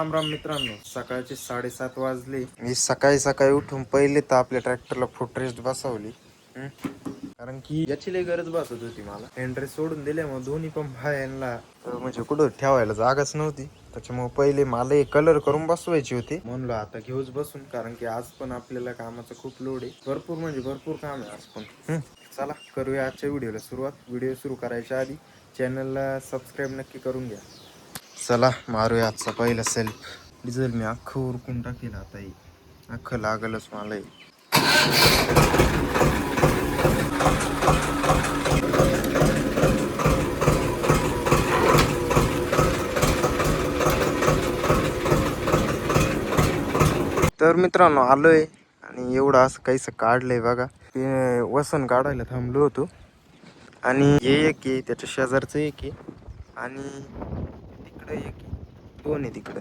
राम राम मित्रांनो, सकाळचे 7:30 वाजले. मी सकाळी उठून पहिले तर आपल्या ट्रॅक्टरला फुट रेस्ट बसवली. कारण की याची लई गरज बसत होती मला. हँडरेस्ट सोडून दिले मग दोन्ही पण भायांना म्हणजे कुठं ठेवायला जागाच नव्हती. त्याच्यामुळे पहिले मला एक कलर करून बसवायची होती. म्हणलं आता घेऊच बसून, कारण की आज पण आपल्याला कामाचा खूप लोड आहे. भरपूर म्हणजे भरपूर काम आहे आज पण. चला करूया आजच्या व्हिडिओला सुरुवात. व्हिडिओ सुरू करायच्या आधी चॅनलला सबस्क्राईब नक्की करून घ्या. चला मारूया आजचा पहिला सेल्फ. डिझेल मी अख्खं उरकून टाकेल आता. अख्खं लागलच मला. तर मित्रांनो आलोय आणि एवढं असं काहीसं काढलंय बघा. ते वसन काढायला थांबलो होतो आणि हे एक आहे, त्याच्या शेजारचं एक आहे आणि तिकडे एक आहे. दोन आहे तिकडे.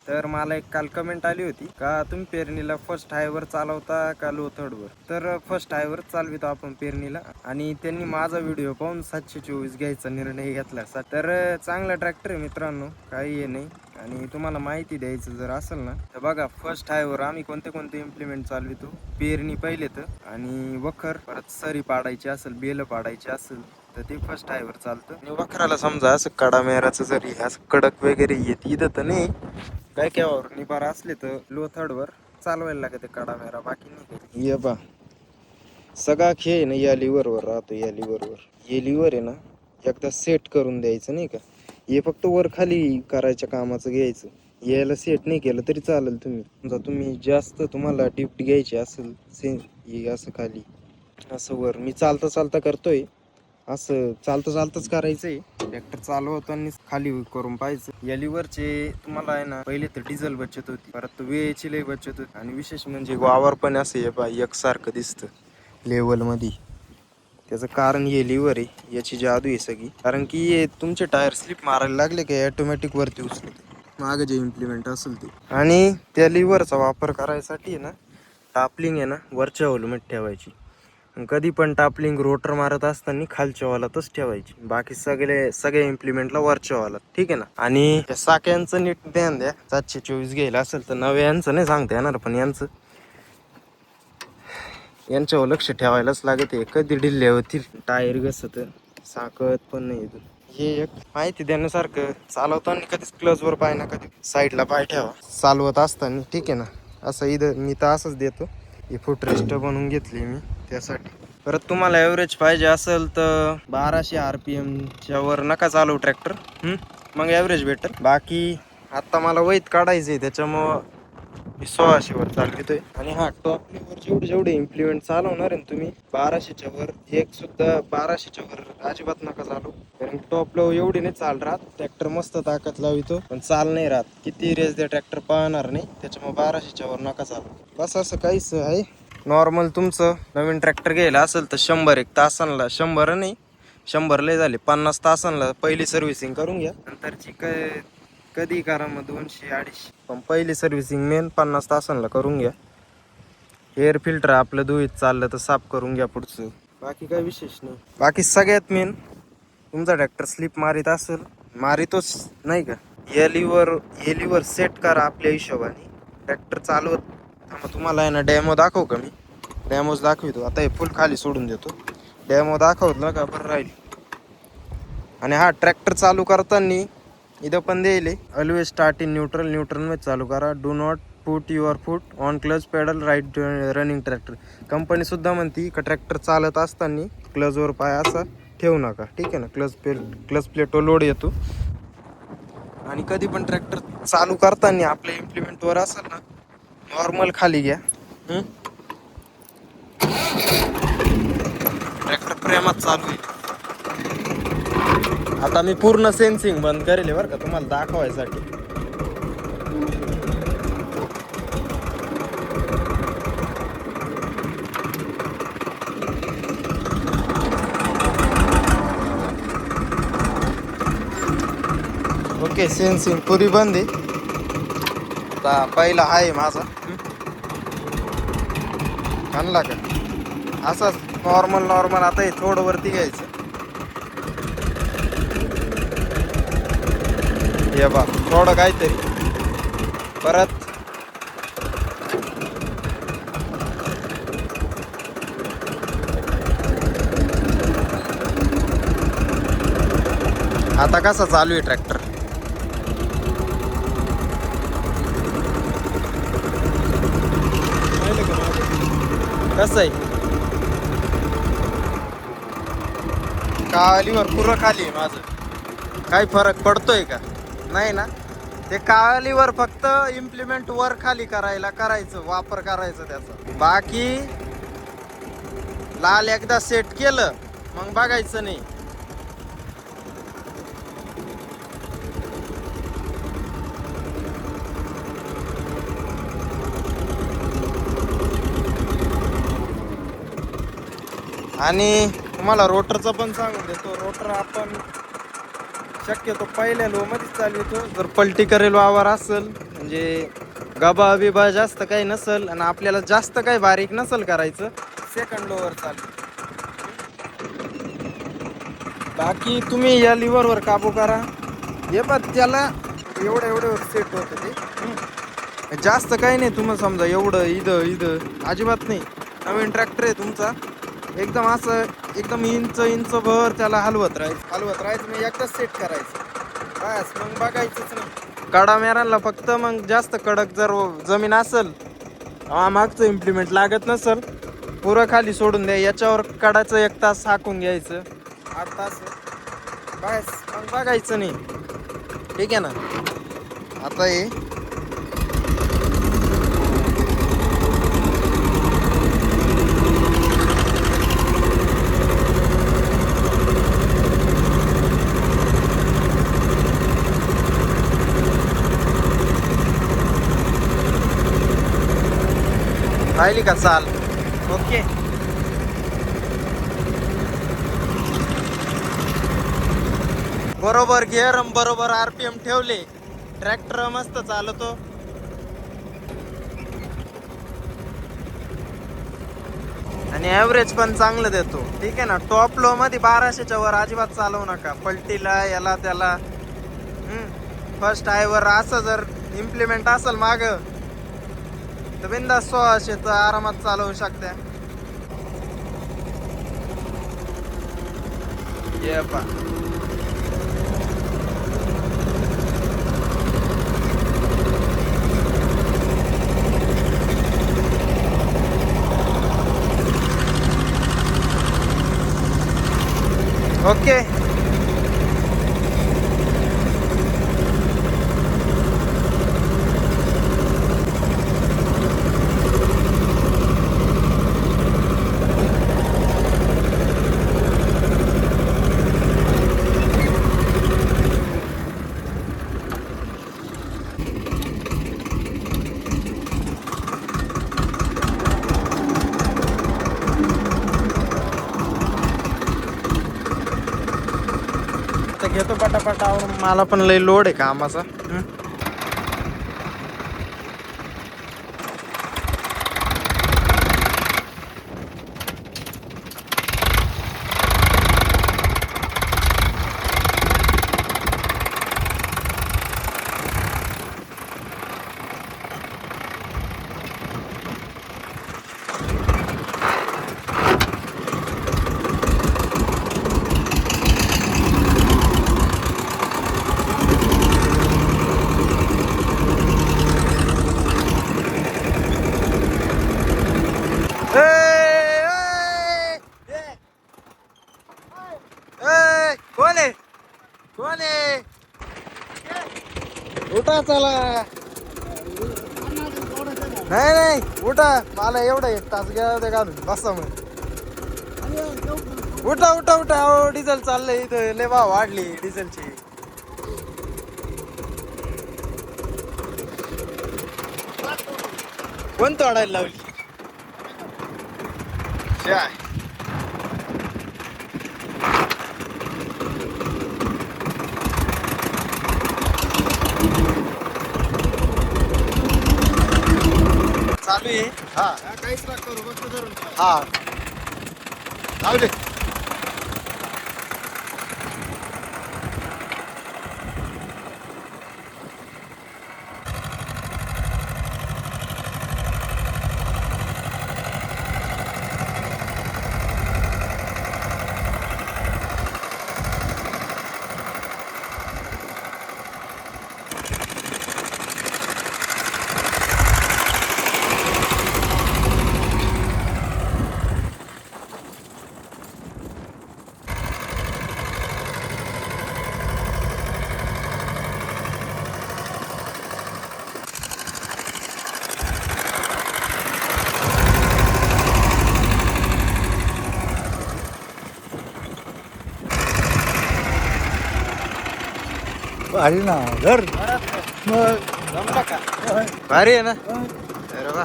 तर मला एक काल कमेंट आली होती का तुम्ही पेरणीला फर्स्ट हायवर चालवता का लो थर्डवर. तर फर्स्ट हायवर चालवितो आपण पेरणीला. आणि त्यांनी माझा व्हिडिओ पाहून 724 घ्यायचा निर्णय घेतला. तर चांगला ट्रॅक्टर आहे मित्रांनो, काही हे नाही. आणि तुम्हाला माहिती द्यायचं जर असेल ना तर बघा, फर्स्ट हायवर आम्ही कोणते कोणते इम्प्लिमेंट चालवितो. पेरणी पहिले तर, आणि वखर, परत सरी पाडायची असेल, बेल पाडायची असेल तर ते फर्स्ट हायवर चालतं. आणि वखराला समजा असं कडा मेराचं जरी असं कडक वगैरे येत इथं तर नाही, काय केव्हा निबार असले तर लो थर्डवर चालवायला लागते कडा मेरा, बाकी नाही काही. ये बा सगळा खेळ ना या लिव्हरवर राहतो. या लिव्हर आहे ना, एकदा सेट करून द्यायचं नाही का. हे फक्त वर खाली करायच्या कामाचं घ्यायचं. यायला सेट नाही केलं तरी चालेल. तुम्ही जास्त तुम्हाला डिफ्ट घ्यायची असेल असं खाली असं वर, मी चालता करतोय असं, चालताच करायचंय. ट्रॅक्टर चालवताना खाली करून पाहायचं. या लिव्हरचे तुम्हाला आहे ना, पहिले तर डिझेल बचत होती, परत वेळेची लई बचत होती, आणि विशेष म्हणजे वावर पण असं हे बा एकसारखं दिसतं लेवल मध्ये. त्याचं कारण हे लिव्हर आहे, याची जादू आहे सगळी. कारण की हे तुमचे टायर स्लिप मारायला लागले की ऑटोमॅटिक वरती उचलते मागे जे इम्प्लिमेंट असेल ते. आणि त्या लिव्हरचा वापर करायसाठी आहे ना, टापलिंग आहे ना वरच्या वॉलमध्ये ठेवायची. कधी पण टापलिंग रोटर मारत असताना खालच्या वालातच ठेवायची, बाकी सगळ्या इम्प्लिमेंटला वरच्या वालात, ठीक आहे ना. आणि या साक्यांचं नीट ध्यान द्या. 724 घ्यायला असेल तर नव्यांचं नाही सांगता येणार, पण यांच्यावर लक्ष ठेवायलाच लागते. कधी ढिल्ले होतील टायर घसत, साकत पण नाही. हे एक माहिती देण्यासारखं, चालवताना कधीच क्लचवर पाय ना, कधी साईडला पाय ठेवा चालवत असताना, ठीक आहे ना. असं इथं मी तर असंच देतो. ही फुट रेस्ट बनवून घेतली मी त्यासाठी. परत तुम्हाला ॲव्हरेज पाहिजे असेल तर 1200 RPM च्या वर नका चालवू ट्रॅक्टर, मग ॲव्हरेज भेटेल. बाकी आत्ता मला वैत काढायचं आहे, त्याच्यामुळं मी 1600 वर चालवितोय. आणि हा टॉप लेवलवर जेवढे इम्प्लिमेंट चालवणार आहे तुम्ही, 1200च्या वर एक सुद्धा 1200च्या वर अजिबात नका चालू. कारण टॉप लेवल एवढी नाही चाल राहत. ट्रॅक्टर मस्त ताकद लावितो पण चाल नाही राहत. किती रेस द्या ट्रॅक्टर पळणार नाही, त्याच्यामुळे 1200च्या वर नका चालू. बस असं काहीच आहे. नॉर्मल तुमचं नवीन ट्रॅक्टर घ्यायला असेल तर 100 तासांना, 100 नाही 100 लय झाले, 50 तासांना पहिली सर्व्हिसिंग करून घ्या. नंतरची कधी करा मग 200-250, पण पहिली सर्व्हिसिंग मेन 50 तासांना करून घ्या. एअर फिल्टर आपलं धुईत चाललं तर साफ करून घ्या पुढचं, बाकी काही विशेष नाही. बाकी सगळ्यात मेन, तुमचा ट्रॅक्टर स्लिप मारितोच नाही का, हे लिव्हर सेट करा आपल्या हिशोबाने. ट्रॅक्टर चालवत तुम्हाला आहे ना डेमो दाखवू का मी. डेमोज दाखवितो. आता हे फुल खाली सोडून देतो, डेमो दाखवलं का बरं राहील. आणि हा ट्रॅक्टर चालू करताना इथं पण द्यायले, ऑलवेज स्टार्ट इन न्यूट्रल मध्ये चालू करा. Do not put your foot on clutch pedal right running tractor. Company सुद्धा म्हणती का ट्रॅक्टर चालत असताना क्लचवर पाय असा ठेवू नका, ठीक आहे ना. क्लच प्लेटवर लोड येतो. आणि कधी पण ट्रॅक्टर चालू करताना आपल्या इम्प्लिमेंटवर असेल ना, नॉर्मल खाली घ्या. ट्रॅक्टर प्रेमात चालू आहे. आता मी पूर्ण सेन्सिंग बंद करेल बरं का, तुम्हाला दाखवायसाठी. ओके, सेन्सिंग पुरी बंद आहे. आता पहिला आहे माझा, आणला का असाच नॉर्मल. आता हे थोडं वरती घ्यायचं. हे बा थोडं काहीतरी परत आता कसा चालू आहे ट्रॅक्टर? कसं आहे? कालीवर पुरं खाली आहे माझं. काही फरक पडतोय का? नाही ना. ते कालीवर फक्त इम्प्लिमेंट वर खाली करायचं, वापर करायचं त्याचा. बाकी लाल एकदा सेट केलं मग बघायचं नाही. आणि तुम्हाला रोटरचं पण सांगून देतो. रोटर आपण शक्यतो पहिल्या लो मध्येच चालवतो. जर पलटी करेल वावर असेल, म्हणजे गबा बिबा जास्त काही नसेल आणि आपल्याला जास्त काही बारीक नसेल करायचं, सेकंड लोवर चालू. बाकी तुम्ही या लिव्हरवर काबू करा. हे पण त्याला एवढं सेट होतं ते. जास्त काही नाही. तुम्हाला समजा एवढं इथं अजिबात नाही. नवीन ट्रॅक्टर आहे तुमचा, एकदम असं एकदम इंच भर त्याला हलवत राहायचं मग एकदाच सेट करायचं बस. मग बघायचंच नाही. कडा मेरांना फक्त मग जास्त कडक जर जमीन असेल, मागचं इम्प्लिमेंट लागत नसेल, पुरं खाली सोडून द्या. याच्यावर कडाचं 1 तास हाकून घ्यायचं, 8 तास बस. मग बघायचं नाही. ठीक आहे ना. आता हे राहिली का चाल? ओके. बरोबर गिअर, बरोबर RPM ठेवले, ट्रॅक्टर मस्त चालतो. आणि ॲव्हरेज पण चांगलं देतो. ठीक आहे ना. टॉप लो मध्ये 1200च्या वर अजिबात चालवू नका. पलटीला याला त्याला. फर्स्ट हायवर असं जर इम्प्लिमेंट असेल माग तर बिंदास 1600 आरामात चालवू शकता. ये पा ओके. घेतो पटापटा. मला पण लय लोड आहे कामाचा. कोण आहे? उठा चला. नाही उठा. मला एवढं 1 तास गेला घालून बसा मग. उठा. डिझेल चाललंय इथं. लय भाव वाढली डिझेलची. कोण तोडायला लावली? चालू आहे. हा काहीच ना करू फक्त धरून. हा लावले. भारी ना घर जमला का भारी आहे ना अरे वा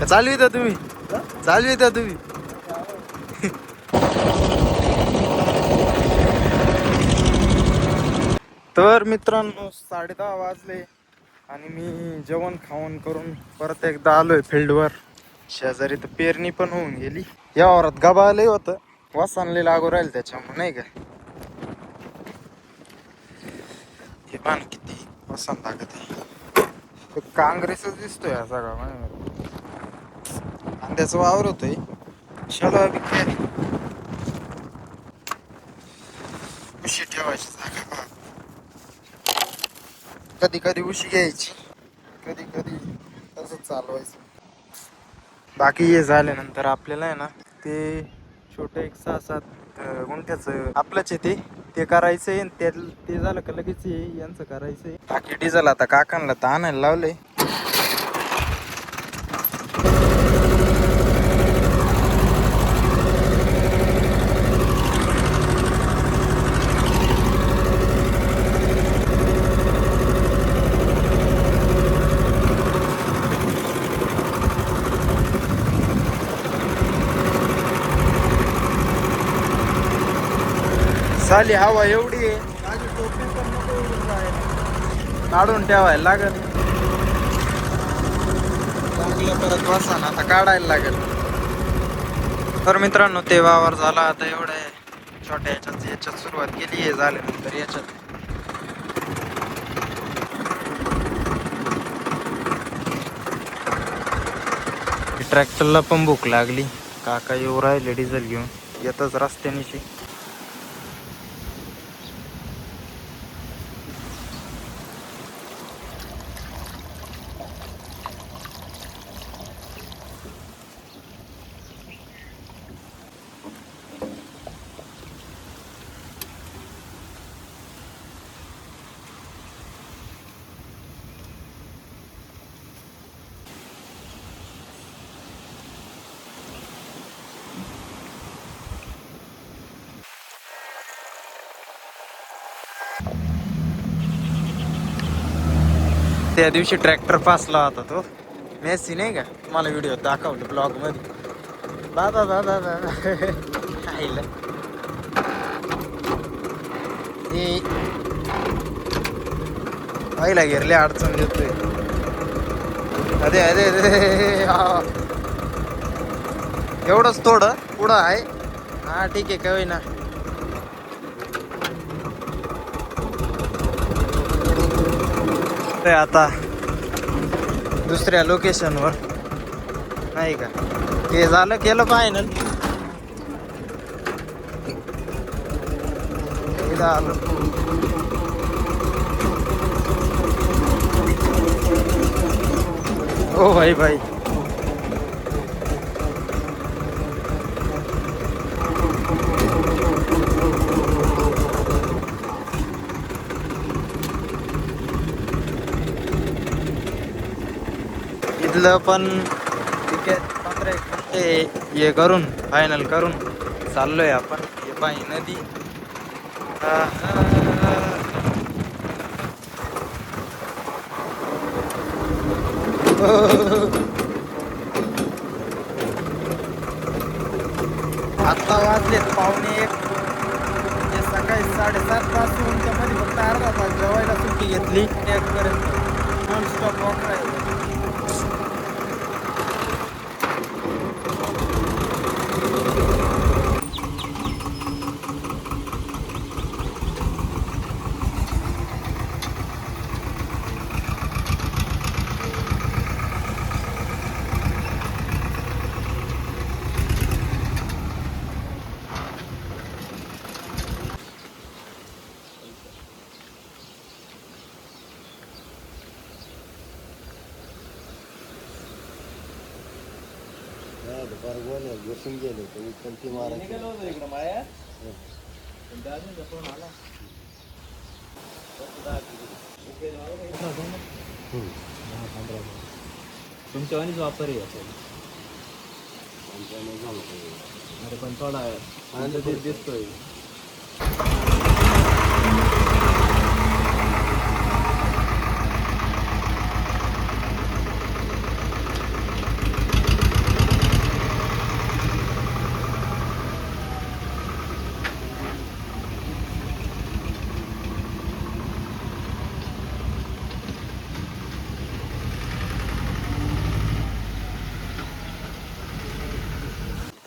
चालू तुम्ही चालू तुम्ही तर मित्रांनो 10:30 वाजले आणि मी जेवण खाऊन करून परत एकदा आलोय फील्डवर. शेजारी तर पेरणी पण होऊन गेली. या वावरात गबालही होतं वासानले लागू राहील त्याच्यामुळे नाही का. हे पण किती वासान लागत आहे. काँग्रेसच दिसतोय हा सगळा कांद्याचं वावर होतोय शाळा उशी ठेवायची जागा पहा. कधी कधी उशी घ्यायची कधी कधी तसंच चालवायचं. बाकी हे झाल्यानंतर आपल्याला आहे ना ते छोटं एक 6-7 गुंठ्याचं आपलंच आहे ते करायचंय. ते झालं का लगेच यांचं करायचंय. बाकी डिझेल आता काकांना तर आणायला लावलंय. साली हवा एवढी आहे माझी टोपी पण नको उडून जायला. काढून ठेवायला लागेल चांगलं परत वासान आता काढायला लागेल. तर मित्रांनो ते वावर झाला आता एवढ्या छोट्या याच्यात सुरुवात केली आहे झाल्यानंतर याच्यात ट्रॅक्टरला पण भूक लागली. काका येऊ राहिले डिझेल घेऊन येतच रस्त्यानीशी. त्या दिवशी ट्रॅक्टर पासला होता तो मेसी नाही का तुम्हाला व्हिडिओ दाखवलं ब्लॉग मध्ये. दादा दादा दादा आईला ते आईला घेरले अडचण देतोय. अरे अरे अरे एवढंच थोडं पुढं आहे. हा ठीक आहे काही ना. आता दुसऱ्या लोकेशनवर नाही का हे झालं केलं फायनल. आलो ओ भाई भाई इथलं पण तिकीट 15 घंटे हे करून फायनल करून चाललोय आपण. हे पाही नदी आता वाजलेत 1:45. सकाळी 7:30 पासून मध्ये फक्त अर्धा तास जेवायला सुट्टी घेतली 1 पर्यंत नॉनस्टॉप वॉक राहील. बसून गेले तर मारायची. तुमच्या वाणीच वापर आहे अरे पण थोडा दिसतोय.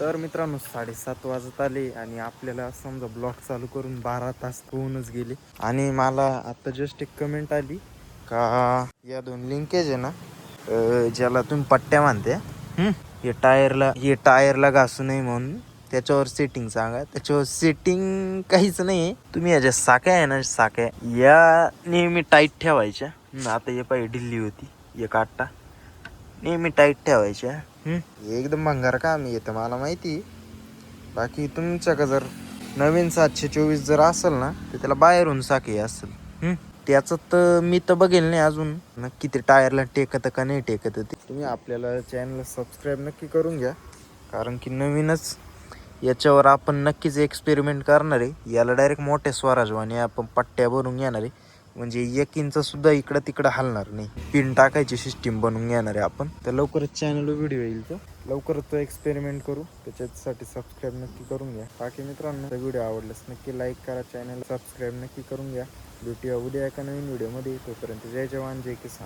तर मित्रांनो 7:30 वाजत आले आणि आपल्याला समजा ब्लॉग चालू करून 12 तास होऊनच गेले. आणि मला आता जस्ट एक कमेंट आली का या 2 लिंकेज आहे ना ज्याला तुम्ही पट्ट्या म्हणते हे टायरला घासू नये म्हणून त्याच्यावर सेटिंग सांगा. त्याच्यावर सेटिंग काहीच नाही. तुम्ही याच्या साक्या आहे ना, साक्या या नेहमी टाईट ठेवायच्या. आता हे पाहिजे ढिल्ली होती एक आट्टा, नेहमी टाईट ठेवायच्या. एकदम भंगार काम येतं मला माहिती. बाकी तुमच्याकडे जर नवीन 724 जर असेल ना तर त्याला बाहेरून साखळी असेल. त्याचं तर मी तर बघेल नाही अजून नक्की ते टायरला टेकतं का नाही टेकत ते. तुम्ही आपल्याला चॅनलला सबस्क्राईब नक्की करून घ्या, कारण की नवीनच याच्यावर आपण नक्कीच एक्सपेरिमेंट करणार आहे. याला डायरेक्ट मोठ्या स्वराजवाने आपण पट्ट्या भरून घेणार आहे, म्हणजे 1 इंच सुद्धा इकडं तिकडं हलणार नाही. पिन टाकायची सिस्टीम बनवून घेणार आहे आपण. तर लवकरच चॅनलवर व्हिडिओ येईल, तो लवकरच तो एक्सपेरिमेंट करू. त्याच्यासाठी सबस्क्राईब नक्की करून घ्या. बाकी मित्रांनो व्हिडिओ आवडल्यास नक्की लाईक करा, चॅनल सबस्क्राईब नक्की करून घ्या. भेटूया उद्या एका नवीन व्हिडिओमध्ये. तोपर्यंत जय जवान जय किसान.